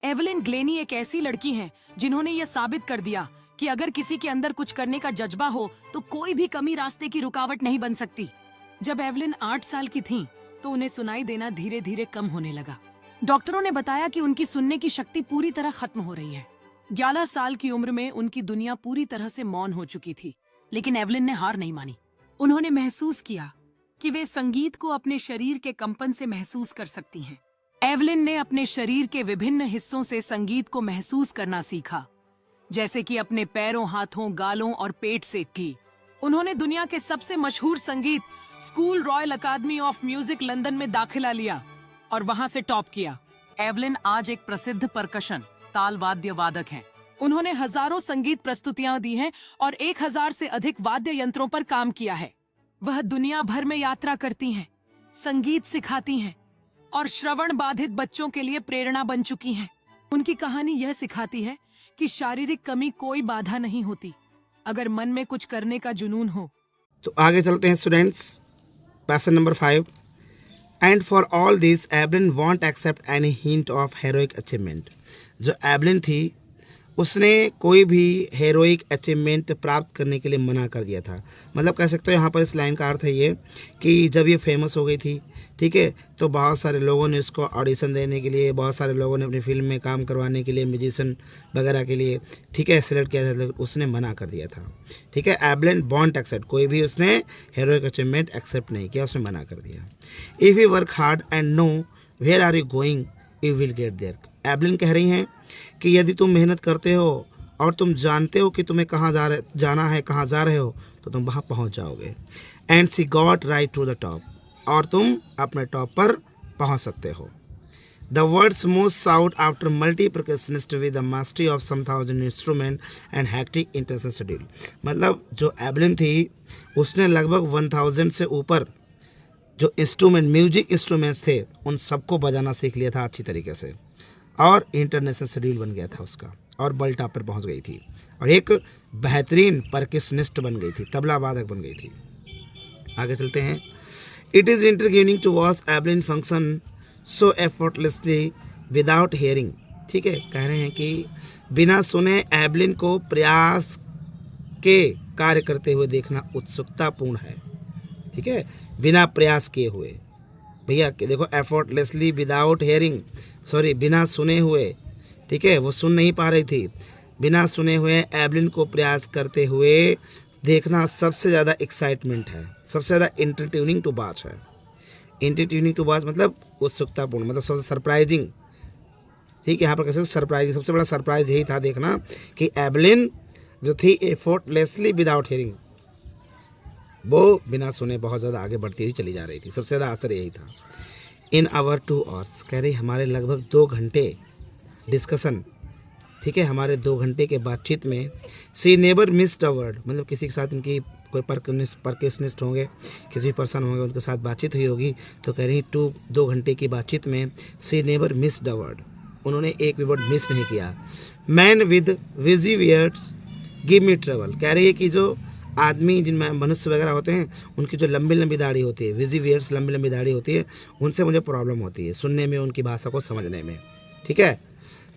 Evelyn Glenny एक ऐसी लड़की है जिन्होंने ये साबित कर दिया कि अगर किसी के अंदर कुछ करने का जज्बा हो तो कोई भी कमी रास्ते की रुकावट नहीं बन सकती। जब एवलिन 8 साल की थीं, तो उन्हें सुनाई देना धीरे धीरे कम होने लगा। डॉक्टरों ने बताया कि उनकी सुनने की शक्ति पूरी तरह खत्म हो रही है। 11 साल की उम्र में उनकी दुनिया पूरी तरह से मौन हो चुकी थी, लेकिन एवलिन ने हार नहीं मानी। उन्होंने महसूस किया कि वे संगीत को अपने शरीर के कंपन से महसूस कर सकती हैं। एवलिन ने अपने शरीर के विभिन्न हिस्सों से संगीत को महसूस करना सीखा, जैसे कि अपने पैरों, हाथों, गालों और पेट से की। उन्होंने दुनिया के सबसे मशहूर संगीत school Royal Academy of Music London में दाखिला लिया और वहां से टॉप किया। एवलिन आज एक प्रसिद्ध परकशन ताल वाद्य वादक हैं। उन्होंने हजारों संगीत प्रस्तुतियां दी हैं और 1000 से अधिक वाद्य यंत्रों पर काम किया है। वह दुनिया भर में यात्रा करती हैं, संगीत सिखाती हैं और श्रवण बाधित बच्चों के लिए प्रेरणा बन चुकी हैं। उनकी कहानी यह सिखाती है कि शारीरिक कमी कोई बाधा नहीं होती, अगर मन में कुछ करने का जुनून हो। तो आगे चलते हैं students. Passage number 5। And for all this Evelyn won't accept any hint of heroic achievement. जो एवलिन थी उसने कोई भी हेरोइक अचीवमेंट प्राप्त करने के लिए मना कर दिया था। मतलब कह सकते हो यहाँ पर इस लाइन का अर्थ है ये कि जब ये फेमस हो गई थी, ठीक है, तो बहुत सारे लोगों ने उसको ऑडिशन देने के लिए, बहुत सारे लोगों ने अपनी फिल्म में काम करवाने के लिए, म्यूजिशियन वगैरह के लिए, ठीक है, सेलेक्ट किया था, लेकिन उसने मना कर दिया था। ठीक है, एवलिन वॉन्ट एक्सेप्ट, कोई भी उसने हेरोइक अचीवमेंट एक्सेप्ट नहीं किया, उसने मना कर दिया। If you work hard and know where are you going you will get there. Evelyn कह रही हैं कि यदि तुम मेहनत करते हो और तुम जानते हो कि तुम्हें कहाँ जाना है, कहाँ जा रहे हो, तो तुम वहाँ पहुँच जाओगे। And she got right to the top, और तुम अपने टॉप पर पहुँच सकते हो। The world's most sought after multi percussionist with the mastery of some thousand instrument and hectic intensive schedule. मतलब जो एवलिन थी उसने लगभग 1000 से ऊपर जो इंस्ट्रूमेंट, म्यूजिक इंस्ट्रूमेंट्स थे, उन सबको बजाना सीख लिया था अच्छी तरीके से, और इंटरनेशनल शेड्यूल बन गया था उसका, और वर्ल्ड टॉप पर पहुंच गई थी, और एक बेहतरीन परकशनिस्ट बन गई थी, तबला वादक बन गई थी। आगे चलते हैं। It is interviewing to watch Evelyn function so effortlessly without hearing. ठीक है, कह रहे हैं कि बिना सुने एवलिन को प्रयास के कार्य करते हुए देखना उत्सुकतापूर्ण है। ठीक है, बिना प्रयास किए हुए, भैया देखो, एफर्टलेसली विदाउट हेयरिंग, सॉरी, बिना सुने हुए, ठीक है, वो सुन नहीं पा रही थी। बिना सुने हुए एवलिन को प्रयास करते हुए देखना सबसे ज़्यादा एक्साइटमेंट है, सबसे ज़्यादा इंटरट्यूनिंग टू वॉच है। इंटरट्यूनिंग टू वॉच मतलब उत्सुकतापूर्ण, मतलब सबसे सरप्राइजिंग। ठीक है, यहाँ पर कैसे सरप्राइजिंग, सबसे बड़ा सरप्राइज यही था देखना कि एवलिन जो थी एफर्टलेसली विदाउट हेयरिंग, वो बिना सुने बहुत ज़्यादा आगे बढ़ती हुई चली जा रही थी। सबसे ज़्यादा असर यही था। इन आवर 2 आवर्स, कह रही हमारे लगभग 2 घंटे डिस्कशन, ठीक है, हमारे 2 घंटे के बातचीत में she never missed a word, मतलब किसी के साथ इनकी कोई परकशनिस्ट होंगे, किसी पर्सन होंगे, उनके साथ बातचीत हुई होगी, तो कह रही 2 घंटे की बातचीत में she never missed a word, उन्होंने एक भी वर्ड मिस नहीं किया। Man with bushy beards give me trouble, कह रही है कि जो आदमी, जिनमें मनुष्य वगैरह होते हैं, उनकी जो लंबी लंबी दाढ़ी होती है, विजी बियर्ड्स, लंबी लंबी दाढ़ी होती है, उनसे मुझे प्रॉब्लम होती है सुनने में, उनकी भाषा को समझने में। ठीक है,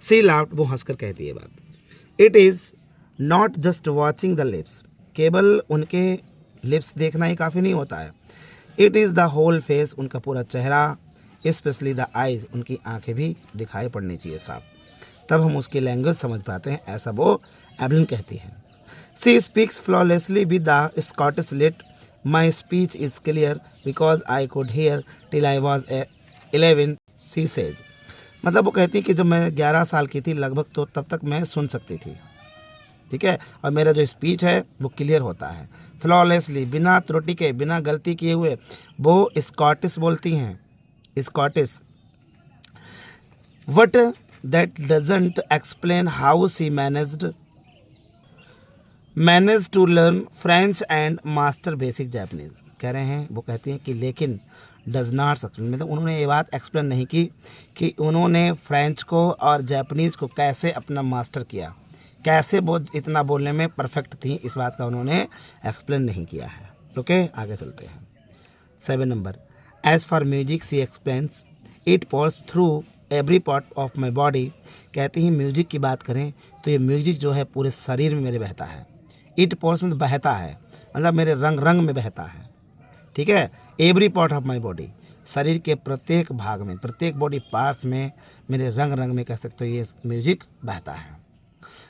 सी लाफ्ड, वो हंसकर कहती है बात। It is not just watching the lips, केवल उनके लिप्स देखना ही काफ़ी नहीं होता है। It is the whole face, उनका पूरा चेहरा, स्पेशली द आइज़, उनकी आंखें भी दिखाई पड़नी चाहिए साफ, तब हम उसकी लैंग्वेज समझ पाते हैं, ऐसा वो एवलिन कहती है। She speaks flawlessly with the Scottish lilt. My speech is clear because I could hear till I was 11, she says. मतलब वो कहती है कि जब मैं 11 साल की थी लगभग, तो तब तक मैं सुन सकती थी। ठीक है, और मेरा जो स्पीच है वो क्लियर होता है। फ्लॉलेसली, बिना त्रुटि के, बिना गलती किए हुए, वो स्कॉटिश बोलती हैं, Scottish. What that doesn't explain how she managed to learn French and master basic Japanese। कह रहे हैं, वो कहती हैं कि लेकिन डज नॉट एक्सप्लेन, मतलब उन्होंने ये बात एक्सप्लेन नहीं की कि उन्होंने फ्रेंच को और जापानीज़ को कैसे अपना मास्टर किया, कैसे वो इतना बोलने में परफेक्ट थी, इस बात का उन्होंने एक्सप्लेन नहीं किया है। ओके, आगे चलते हैं। 7 number. As for music she explains it pours through every part of my body. कहती हैं म्यूजिक की बात करें तो ये म्यूजिक जो है पूरे शरीर में मेरे बहता है। इट पोर्स में बहता है, मतलब मेरे रंग रंग में बहता है। ठीक है, every part of my body, शरीर के प्रत्येक भाग में, प्रत्येक बॉडी पार्ट्स में मेरे रंग रंग में कह सकते हो ये म्यूजिक बहता है।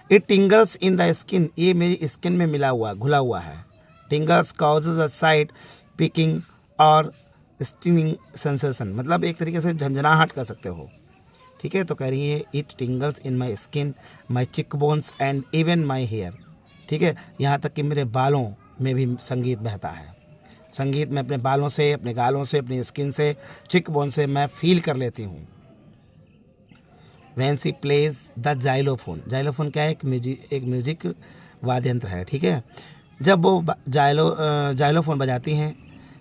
इट टिंगल्स इन द स्किन, ये मेरी स्किन में मिला हुआ घुला हुआ है। टिंगल्स कॉजेज अ साइड पिकिंग और स्टिंगिंग सेंसेशन, मतलब एक तरीके से झंझनाहट कर सकते हो। ठीक है, तो कह रही है it टिंगल्स in my skin, my cheek bones and even my hair. ठीक है, यहाँ तक कि मेरे बालों में भी संगीत बहता है। संगीत मैं अपने बालों से, अपने गालों से, अपनी स्किन से, चिक बोन से मैं फील कर लेती हूँ। Van C plays the xylophone, xylophone क्या है, एक म्यूजिक वाद्य यंत्र है। ठीक है, जब वो जाइलोफोन बजाती हैं,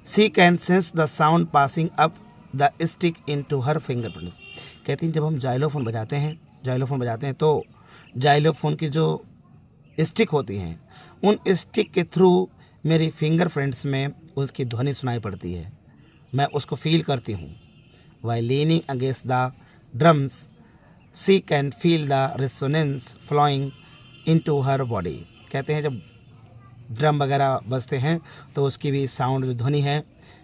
she can sense the sound passing up the stick in to her fingerprints. कहती हैं जब हम जाइलोफोन बजाते हैं तो जाइलोफोन की जो स्टिक होती हैं, उन स्टिक के थ्रू मेरी फिंगर प्रिंट्स में उसकी ध्वनि सुनाई पड़ती है, मैं उसको फील करती हूँ। By leaning against the drums she can feel the resonance flowing in to her body. कहते हैं जब ड्रम वगैरह बजते हैं तो उसकी भी साउंड जो ध्वनि है,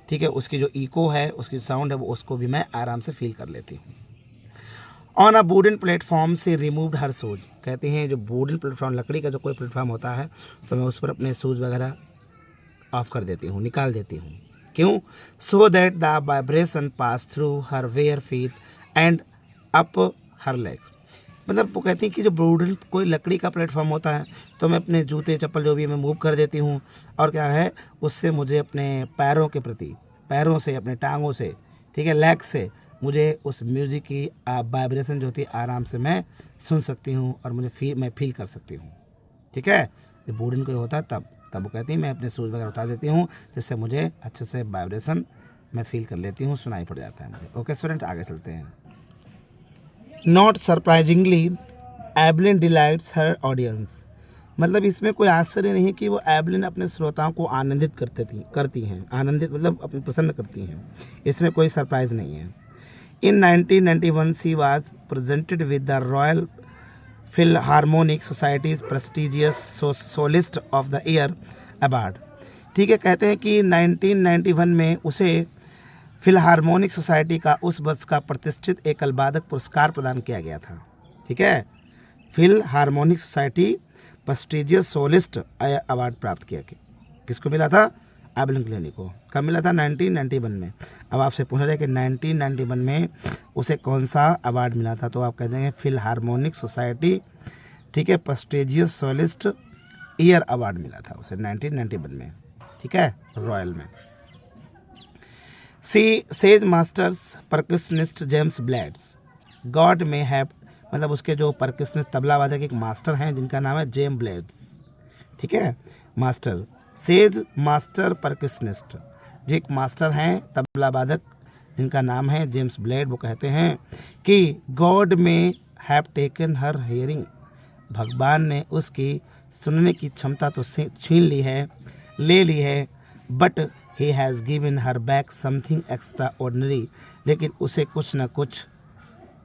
ठीक है, उसकी जो इको है, उसकी साउंड है, वो उसको भी मैं आराम से फील कर लेती हूँ। ऑन अ वुडन प्लेटफॉर्म से रिमूव्ड हर शूज। कहते हैं जो वुडन प्लेटफॉर्म, लकड़ी का जो कोई प्लेटफॉर्म होता है, तो मैं उस पर अपने शूज वगैरह ऑफ कर देती हूँ, निकाल देती हूँ। क्यों? So that the vibration pass through her where feet and up her legs. मतलब वो कहती हैं कि जो वुडन कोई लकड़ी का प्लेटफॉर्म होता है, तो मैं अपने जूते चप्पल जो भी मैं मूव कर देती हूँ, और क्या है, उससे मुझे अपने पैरों के प्रति, पैरों से, अपने टांगों से, ठीक है, लेग से, मुझे उस म्यूज़िक की वाइब्रेशन जो होती है आराम से मैं सुन सकती हूँ और मैं फील कर सकती हूँ। ठीक है, जब वुडन कोई होता है तब वो कहती है मैं अपने शूज़ वगैरह उतार देती हूँ, जिससे मुझे अच्छे से वाइब्रेशन मैं फील कर लेती हूँ, सुनाई पड़ जाता है मुझे। ओके स्टूडेंट, आगे चलते हैं। Not surprisingly Evelyn delights her audience. मतलब इसमें कोई आश्चर्य नहीं है कि वो एवलिन अपने श्रोताओं को आनंदित करती हैं। आनंदित मतलब अपने पसंद करती हैं, इसमें कोई सरप्राइज़ नहीं है। In 1991 she was presented with the Royal Philharmonic Society's prestigious soloist of the year award. ठीक है, कहते हैं कि 1991 में उसे फिलहार्मोनिक सोसाइटी का उस वर्ष का प्रतिष्ठित एकल वादक पुरस्कार प्रदान किया गया था। ठीक है, फिलहार्मोनिक सोसाइटी प्रेस्टिजियस सोलिस्ट अवार्ड प्राप्त किया। किसको मिला था? एवलिन क्लेनी को। कब मिला था? 1991 में। अब आपसे पूछा जाए कि 1991 में उसे कौन सा अवार्ड मिला था, तो आप कह देंगे फिलहार्मोनिक सोसाइटी, ठीक है, प्रेस्टिजियस सोलिस्ट ईयर अवार्ड मिला था उसे 1991 में। ठीक है, रॉयल में। Says masters percussionist James blades God में हैव, मतलब उसके जो परकशनिस्ट तबला वादक एक मास्टर हैं जिनका नाम है जेम्स ब्लेड्स। ठीक है, मास्टर, सेज मास्टर परकशनिस्ट, जो एक मास्टर हैं तबला वादक जिनका नाम है जेम्स ब्लेड, वो कहते हैं कि गॉड में हैव टेकन हर हियरिंग, भगवान ने उसकी सुनने की क्षमता तो छीन ली है, ले ली है, but he has given her back something extra ordinary, लेकिन उसे कुछ न कुछ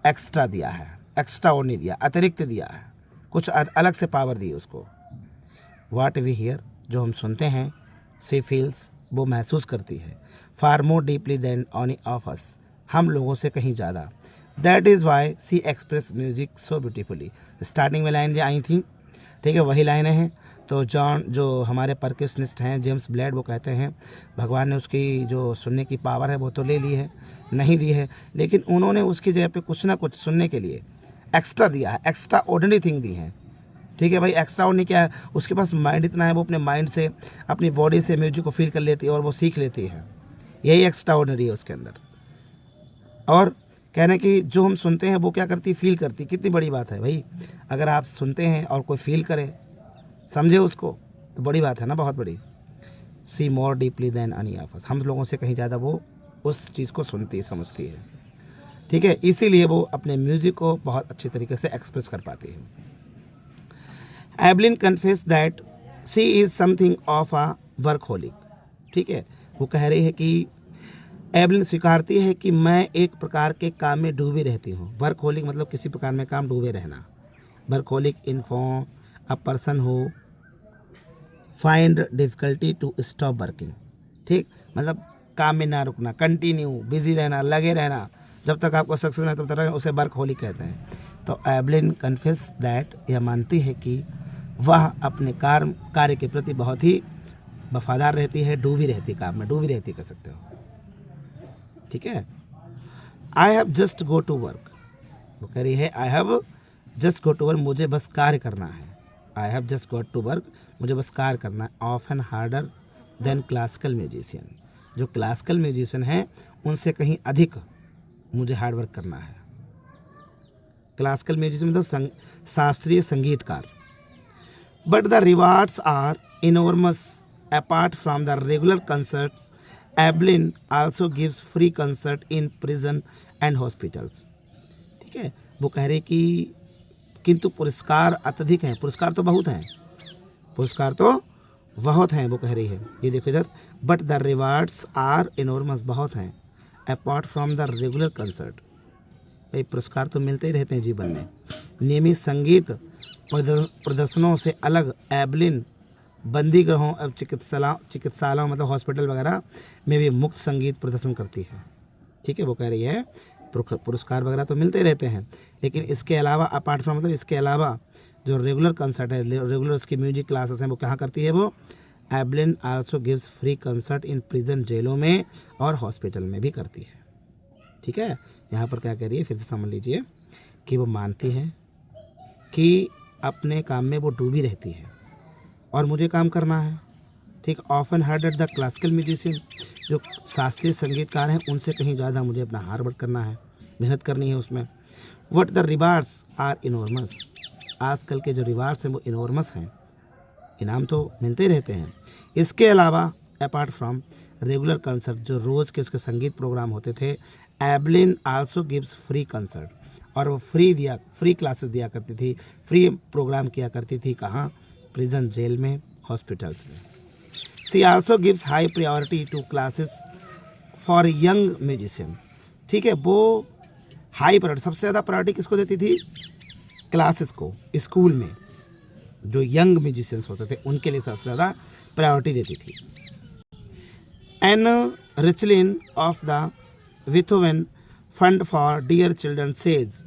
एक्स्ट्रा दिया है, एक्स्ट्रा ऑर्डिनरी दिया, अतिरिक्त दिया है, कुछ अलग से पावर दी उसको। वाट वी हियर, जो हम सुनते हैं, सी फील्स, वो महसूस करती है, far more deeply than any of us, हम लोगों से कहीं ज़्यादा। That is why she express music so beautifully. Starting में लाइन जो आई थी, ठीक है, वही लाइनें हैं। तो जॉन, जो हमारे परकशनिस्ट हैं जेम्स ब्लेड, वो कहते हैं भगवान ने उसकी जो सुनने की पावर है वो तो ले ली है, नहीं दी है, लेकिन उन्होंने उसकी जगह पे कुछ ना कुछ सुनने के लिए एक्स्ट्रा दिया है, एक्स्ट्रा ऑर्डिनरी थिंग दी है। ठीक है भाई, एक्स्ट्रा ऑर्डिनरी क्या है? उसके पास माइंड इतना है, वो अपने माइंड से, अपनी बॉडी से म्यूजिक को फील कर लेती है और वो सीख लेती है, यही एक्स्ट्रा ऑर्डिनरी है उसके अंदर। और कहने कि जो हम सुनते हैं वो क्या करती, फील करती। कितनी बड़ी बात है भाई, अगर आप सुनते हैं और कोई फील करे, समझे उसको, तो बड़ी बात है ना, बहुत बड़ी। She more deeply than any of us, हम लोगों से कहीं ज़्यादा वो उस चीज़ को सुनती समझती है। ठीक है, इसीलिए वो अपने म्यूजिक को बहुत अच्छी तरीके से एक्सप्रेस कर पाती है। Evelyn confess that she is something of a workaholic. ठीक है, वो कह रही है कि एवलिन स्वीकारती है कि मैं एक प्रकार के काम में डूबी रहती हूँ। वर्कहोलिक मतलब किसी प्रकार में काम डूबे रहना। Workaholic inform a person who find difficulty to stop working. ठीक, मतलब काम में ना रुकना, कंटिन्यू बिजी रहना, लगे रहना, जब तक आपको सक्सेस नहीं तब तक, उसे वर्कहोलिक कहते हैं। तो एवलिन कन्फेस दैट, यह मानती है कि वह अपने कार्य के प्रति बहुत ही वफादार रहती है, डूबी रहती, काम में डूबी रहती कह सकते हो। ठीक है। I have just go to work, वो कह रही है I have just go to work, मुझे बस कार्य करना है। I have just go to work, मुझे बस कार्य करना है। Often harder than classical musician, जो क्लासिकल म्यूजिशियन हैं उनसे कहीं अधिक मुझे हार्ड वर्क करना है। क्लासिकल म्यूजिशियन मतलब शास्त्रीय संगीतकार। But the rewards are enormous apart from the regular concerts. Evelyn also gives free concert in prison and hospitals. ठीक है, वो कह रहे कि किंतु पुरस्कार अत्यधिक हैं, पुरस्कार तो बहुत हैं, पुरस्कार तो बहुत हैं, वो कह रही है। ये देखो इधर, but the rewards are enormous, बहुत हैं, apart from the regular concert, भाई पुरस्कार तो मिलते ही रहते हैं जीवन में। नियमित संगीत प्रदर्शनों से अलग एवलिन बंदी गृहों और चिकित्सालयों मतलब हॉस्पिटल वगैरह में भी मुक्त संगीत प्रदर्शन करती है। ठीक है, वो कह रही है पुरस्कार वगैरह तो मिलते रहते हैं, लेकिन इसके अलावा अपार्ट फ्रॉम मतलब इसके अलावा जो रेगुलर कंसर्ट है, रेगुलर उसकी म्यूजिक क्लासेस हैं, वो कहाँ करती है वो। Evelyn also gives free concert in prison, जेलों में और हॉस्पिटल में भी करती है। ठीक है, यहाँ पर क्या कह रही है फिर से समझ लीजिए कि वो मानती है कि अपने काम में वो डूबी रहती है और मुझे काम करना है। ठीक, often hard at the classical musician, जो शास्त्रीय संगीतकार हैं उनसे कहीं ज़्यादा मुझे अपना हार्ड वर्क करना है, मेहनत करनी है उसमें। But the rewards are enormous, आजकल के जो रिवार्ड्स हैं वो इनॉर्मस हैं, इनाम तो मिलते ही रहते हैं। इसके अलावा अपार्ट फ्रॉम रेगुलर कंसर्ट, जो रोज़ के उसके संगीत प्रोग्राम होते थे, Evelyn also gives free concert, और वो फ्री क्लासेस दिया करती थी, फ्री प्रोग्राम किया करती थी। कहाँ, प्रिजन, जेल में, हॉस्पिटल्स में। She also gives high priority to classes for young musician. ठीक है, वो हाई प्रायोरिटी, सबसे ज़्यादा प्रायोरिटी किसको देती थी, क्लासेस को। स्कूल में जो यंग म्यूजिशियंस होते थे उनके लिए सबसे ज़्यादा प्रायोरिटी देती थी। Ann Richlin of the Beethoven fund for dear children says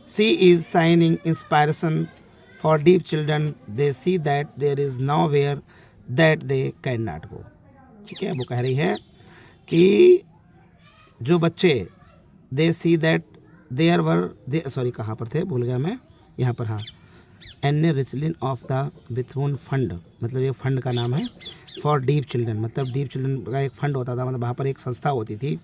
she is shining inspiration for deep children, they see that there is nowhere that they can not go. ठीक है, वो कह रही है कि जो बच्चे they see that there were they, sorry कहाँ पर थे भूल गया मैं, यहाँ पर, हाँ, Ann Richlin of the Beethoven fund, मतलब ये फंड का नाम है, फॉर डीप चिल्ड्रन, मतलब डीप चिल्ड्रन का एक फंड होता था, मतलब वहाँ पर एक संस्था होती थी।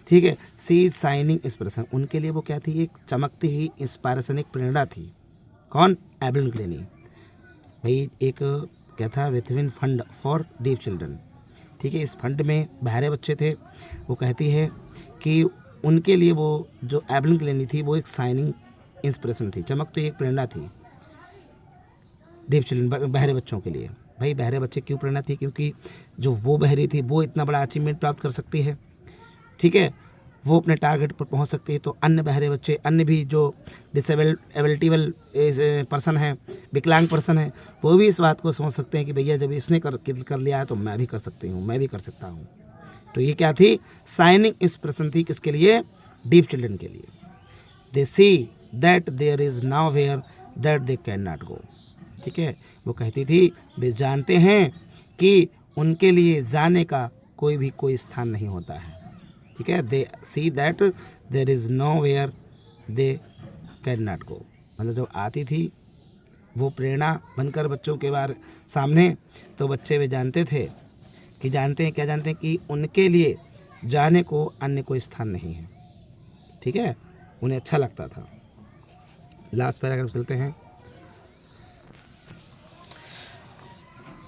ठीक है, सी इज साइनिंग इंस्पिरेशन, उनके लिए वो क्या थी, एक चमकती ही इंस्पायरेशन, एक प्रेरणा थी। कौन, एवलिन ग्लेनी। भाई एक क्या था, विथोवन फंड फॉर डीप चिल्ड्रन। ठीक है, इस फंड में बहरे बच्चे थे, वो कहती है कि उनके लिए वो जो एवलिन ग्लेनी थी वो एक साइनिंग इंस्पिरेशन थी, चमकती एक प्रेरणा थी डीप चिल्ड्रन, बहरे बच्चों के लिए। भाई बहरे बच्चे क्यों प्रेरणा थी, क्योंकि जो वो बहरी थी वो इतना बड़ा अचीवमेंट प्राप्त कर सकती है। ठीक है, वो अपने टारगेट पर पहुंच सकती है, तो अन्य बहरे बच्चे, अन्य भी जो डिसेबिलिटीबल पर्सन है, विकलांग पर्सन है, वो भी इस बात को समझ सकते हैं कि भैया जब इसने कर लिया है तो मैं भी कर सकती हूँ, मैं भी कर सकता हूँ। तो ये क्या थी, साइनिंग इंस्पिरेशन थी, किसके लिए, डीप चिल्ड्रन के लिए। They see that there is nowhere that they can not go. ठीक है, वो कहती थी वे जानते हैं कि उनके लिए जाने का कोई स्थान नहीं होता है। ठीक है, they see that there is nowhere they can not go, मतलब जब आती थी वो प्रेरणा बनकर बच्चों के सामने, तो बच्चे वे जानते थे कि क्या जानते हैं कि उनके लिए जाने को अन्य कोई स्थान नहीं है। ठीक है, उन्हें अच्छा लगता था। लास्ट पैराग्राफ चलते हैं।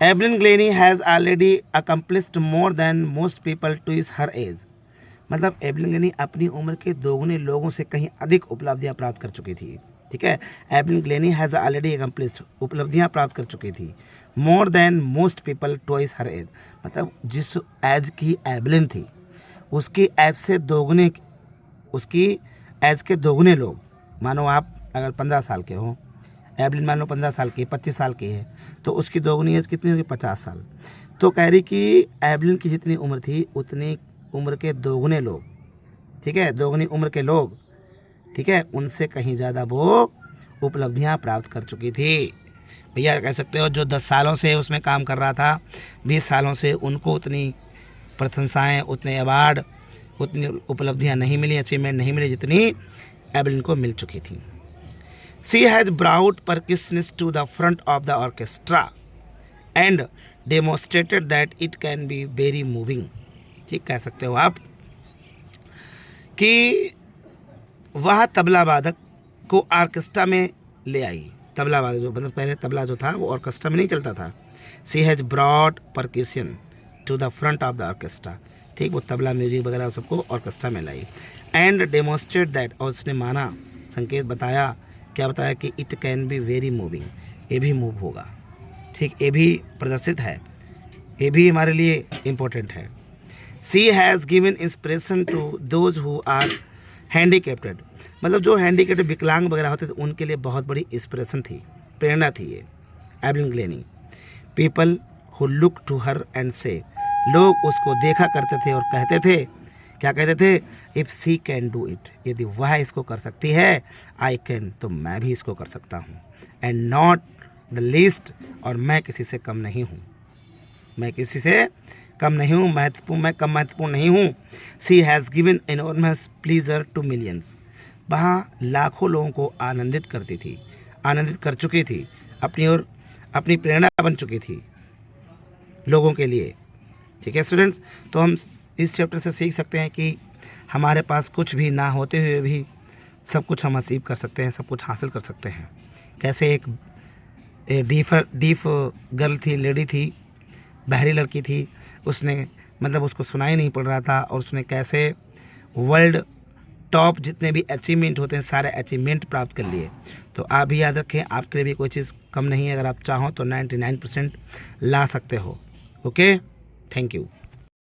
Evelyn Glennie has already accomplished more than most people twice her age, मतलब एवलिन ग्लेनी अपनी उम्र के दोगुने लोगों से कहीं अधिक उपलब्धियां प्राप्त कर चुकी थी। ठीक है, Evelyn Glennie has already accomplished, उपलब्धियां प्राप्त कर चुकी थी, more than most people twice her age, मतलब जिस एज की एवलिन थी उसकी एज से दोगुने, उसकी एज के दोगुने लोग, मानो आप अगर 15 साल के हो, एवलिन मान लो 15 साल की, 25 साल की है, तो उसकी दोगुनी एज कितनी होगी? 50 साल। तो कह रही कि एवलिन की जितनी उम्र थी उतनी उम्र के दोगुने लोग, ठीक है, दोगुनी उम्र के लोग, ठीक है, उनसे कहीं ज़्यादा वो उपलब्धियां प्राप्त कर चुकी थी। भैया कह सकते हो जो 10 सालों से उसमें काम कर रहा था, 20 सालों से उनको उतनी प्रशंसाएँ, उतने अवार्ड, उतनी उपलब्धियां नहीं मिली, अचीवमेंट नहीं मिली जितनी एवलिन को मिल चुकी थी। She has brought percussionists to the front of the orchestra and demonstrated that it can be very moving। ठीक कह सकते हो आप कि वह तबला वादक को ऑर्केस्ट्रा में ले आई। तबला वादक जो मतलब पहले तबला जो था वो ऑर्केस्ट्रा में नहीं चलता था। She has brought percussion to the front of the orchestra। ठीक, वो तबला म्यूजिक वगैरह सबको ऑर्केस्ट्रा में लाई। एंड डेमोन्स्ट्रेट दैट, और उसने माना, संकेत बताया, क्या बताया कि it can be very moving, ये भी मूव होगा। ठीक, ये भी प्रदर्शित है, ये भी हमारे लिए इम्पोर्टेंट है। She has given inspiration to those who are handicapped, मतलब जो हैंडीकेप्टेड विकलांग वगैरह होते थे उनके लिए बहुत बड़ी इंस्पिरेशन थी, प्रेरणा थी ये Evelyn Glennie. People who look to her and say, लोग उसको देखा करते थे और कहते थे, क्या कहते थे? If she can do it, यदि वह इसको कर सकती है, आई कैन, तो मैं भी इसको कर सकता हूँ। एंड नॉट द लीस्ट, और मैं किसी से कम नहीं हूँ, मैं किसी से कम नहीं हूँ, महत्वपूर्ण, मैं कम महत्वपूर्ण नहीं हूँ। She has given enormous pleasure to millions, वहाँ लाखों लोगों को आनंदित करती थी, आनंदित कर चुकी थी, अपनी ओर अपनी प्रेरणा बन चुकी थी लोगों के लिए। ठीक है स्टूडेंट्स, तो हम इस चैप्टर से सीख सकते हैं कि हमारे पास कुछ भी ना होते हुए भी सब कुछ हम अचीव कर सकते हैं, सब कुछ हासिल कर सकते हैं। कैसे एक डीफ गर्ल थी, लेडी थी, बहरी लड़की थी, उसने मतलब उसको सुनाई नहीं पड़ रहा था, और उसने कैसे वर्ल्ड टॉप जितने भी अचीवमेंट होते हैं सारे अचीवमेंट प्राप्त कर लिए। तो आप भी याद रखें, आपके लिए भी कोई चीज़ कम नहीं है, अगर आप चाहो तो 99% ला सकते हो। Okay, thank you.